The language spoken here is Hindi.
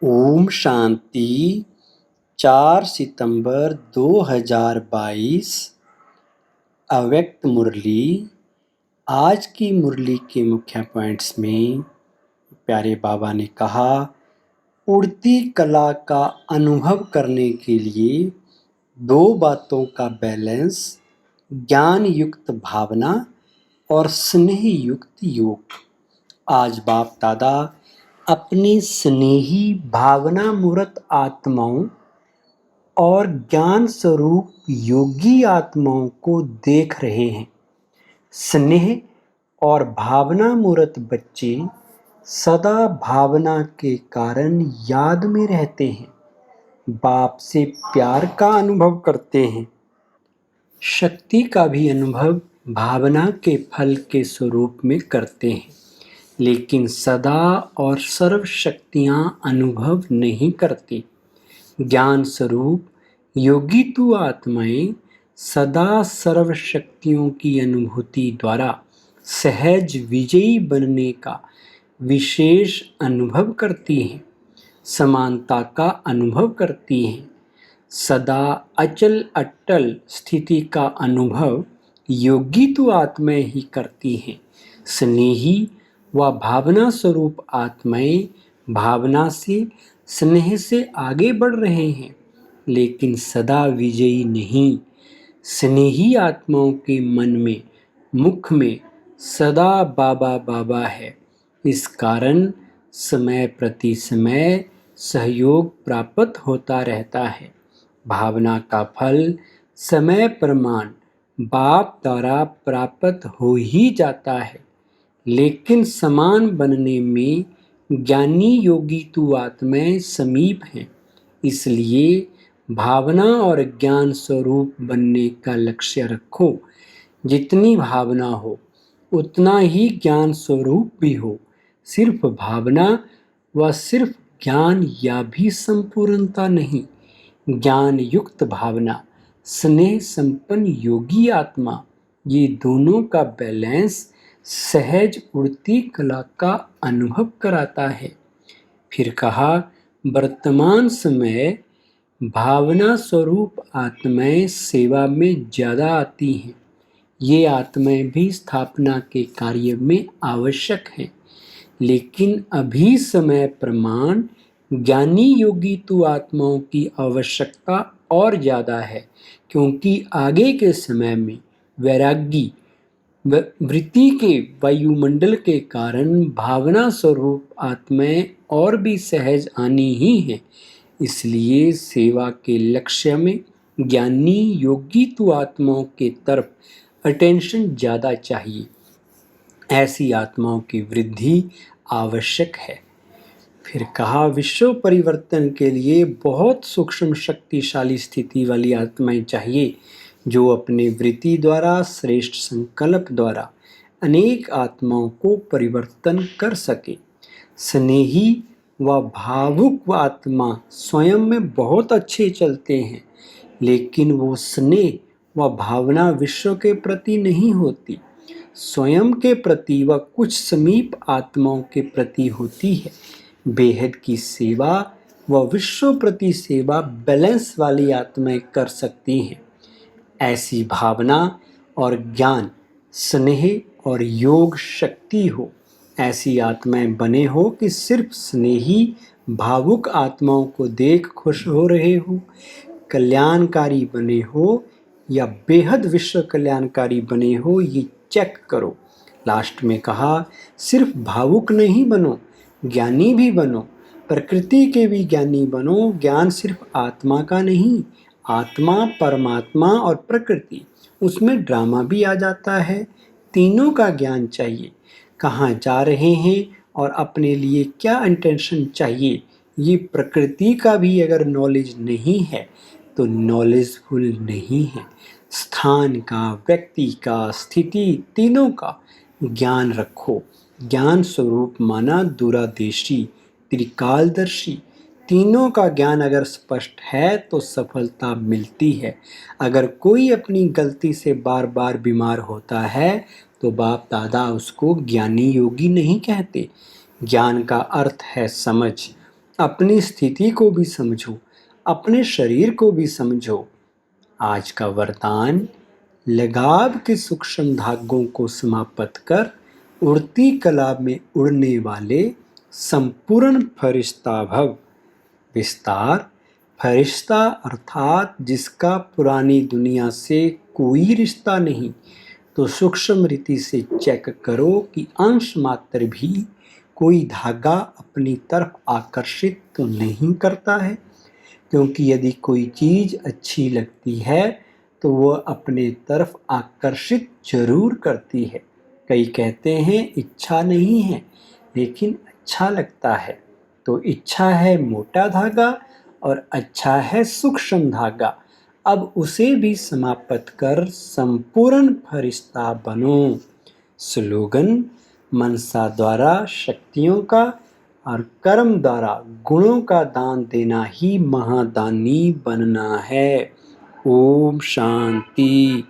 ओम शांति। 4 सितंबर 2022। अव्यक्त मुरली। आज की मुरली के मुख्य पॉइंट्स में प्यारे बाबा ने कहा, उड़ती कला का अनुभव करने के लिए 2 बातों का बैलेंस, ज्ञान युक्त भावना और स्नेह युक्त योग। आज बाप दादा अपनी स्नेही भावना मूर्त आत्माओं और ज्ञान स्वरूप योगी आत्माओं को देख रहे हैं। स्नेह और भावना मूर्त बच्चे सदा भावना के कारण याद में रहते हैं, बाप से प्यार का अनुभव करते हैं। शक्ति का भी अनुभव भावना के फल के स्वरूप में करते हैं, लेकिन सदा और सर्व शक्तियाँ अनुभव नहीं करती। ज्ञान स्वरूप योगी तु आत्माएं सदा सर्व शक्तियों की अनुभूति द्वारा सहज विजयी बनने का विशेष अनुभव करती हैं, समानता का अनुभव करती हैं। सदा अचल अटल स्थिति का अनुभव योगी तु आत्माएं ही करती हैं। स्नेही व भावना स्वरूप आत्माएं भावना से स्नेह से आगे बढ़ रहे हैं, लेकिन सदा विजयी नहीं। स्नेही आत्माओं के मन में, मुख में सदा बाबा बाबा है। इस कारण समय प्रति समय सहयोग प्राप्त होता रहता है। भावना का फल समय प्रमाण बाप द्वारा प्राप्त हो ही जाता है, लेकिन समान बनने में ज्ञानी योगी तु आत्माएं समीप हैं। इसलिए भावना और ज्ञान स्वरूप बनने का लक्ष्य रखो। जितनी भावना हो उतना ही ज्ञान स्वरूप भी हो। सिर्फ भावना व सिर्फ ज्ञान या भी संपूर्णता नहीं। ज्ञान युक्त भावना, स्नेह संपन्न योगी आत्मा, ये दोनों का बैलेंस सहज उड़ती कला का अनुभव कराता है। फिर कहा, वर्तमान समय भावना स्वरूप आत्माएं सेवा में ज़्यादा आती हैं। ये आत्माएं भी स्थापना के कार्य में आवश्यक हैं, लेकिन अभी समय प्रमाण ज्ञानी योगी तु आत्माओं की आवश्यकता और ज़्यादा है, क्योंकि आगे के समय में वैरागी वृत्ति के वायुमंडल के कारण भावना स्वरूप आत्माएं और भी सहज आनी ही हैं। इसलिए सेवा के लक्ष्य में ज्ञानी योगी तु आत्माओं के तरफ अटेंशन ज़्यादा चाहिए। ऐसी आत्माओं की वृद्धि आवश्यक है। फिर कहा, विश्व परिवर्तन के लिए बहुत सूक्ष्म शक्तिशाली स्थिति वाली आत्माएं चाहिए, जो अपने वृत्ति द्वारा, श्रेष्ठ संकल्प द्वारा अनेक आत्माओं को परिवर्तन कर सके। स्नेही व भावुक आत्मा स्वयं में बहुत अच्छे चलते हैं, लेकिन वो स्नेह व भावना विश्व के प्रति नहीं होती, स्वयं के प्रति व कुछ समीप आत्माओं के प्रति होती है। बेहद की सेवा व विश्व प्रति सेवा बैलेंस वाली आत्माएं कर सकती हैं। ऐसी भावना और ज्ञान, स्नेह और योग शक्ति हो। ऐसी आत्माएं बने हो कि सिर्फ स्नेही भावुक आत्माओं को देख खुश हो रहे हो। कल्याणकारी बने हो या बेहद विश्व कल्याणकारी बने हो, ये चेक करो। लास्ट में कहा, सिर्फ भावुक नहीं बनो, ज्ञानी भी बनो, प्रकृति के भी ज्ञानी बनो। ज्ञान सिर्फ आत्मा का नहीं, आत्मा, परमात्मा और प्रकृति, उसमें ड्रामा भी आ जाता है। तीनों का ज्ञान चाहिए। कहाँ जा रहे हैं और अपने लिए क्या इंटेंशन चाहिए, ये प्रकृति का भी अगर नॉलेज नहीं है तो नॉलेजफुल नहीं है। स्थान का, व्यक्ति का, स्थिति, तीनों का ज्ञान रखो। ज्ञान स्वरूप माना दूरदर्शी, त्रिकालदर्शी। तीनों का ज्ञान अगर स्पष्ट है तो सफलता मिलती है। अगर कोई अपनी गलती से बार बार बीमार होता है तो बाप दादा उसको ज्ञानी योगी नहीं कहते। ज्ञान का अर्थ है समझ, अपनी स्थिति को भी समझो, अपने शरीर को भी समझो। आज का वरदान, लगाव के सूक्ष्म धागों को समाप्त कर उड़ती कला में उड़ने वाले संपूर्ण फरिश्ता भव। विस्तार, फरिश्ता अर्थात जिसका पुरानी दुनिया से कोई रिश्ता नहीं, तो सूक्ष्म रीति से चेक करो कि अंश मात्र भी कोई धागा अपनी तरफ आकर्षित तो नहीं करता है, क्योंकि यदि कोई चीज अच्छी लगती है तो वह अपने तरफ आकर्षित जरूर करती है। कई कहते हैं इच्छा नहीं है लेकिन अच्छा लगता है, तो इच्छा है मोटा धागा और अच्छा है सूक्ष्म धागा। अब उसे भी समाप्त कर संपूर्ण फरिश्ता बनो। स्लोगन, मनसा द्वारा शक्तियों का और कर्म द्वारा गुणों का दान देना ही महादानी बनना है। ओम शांति।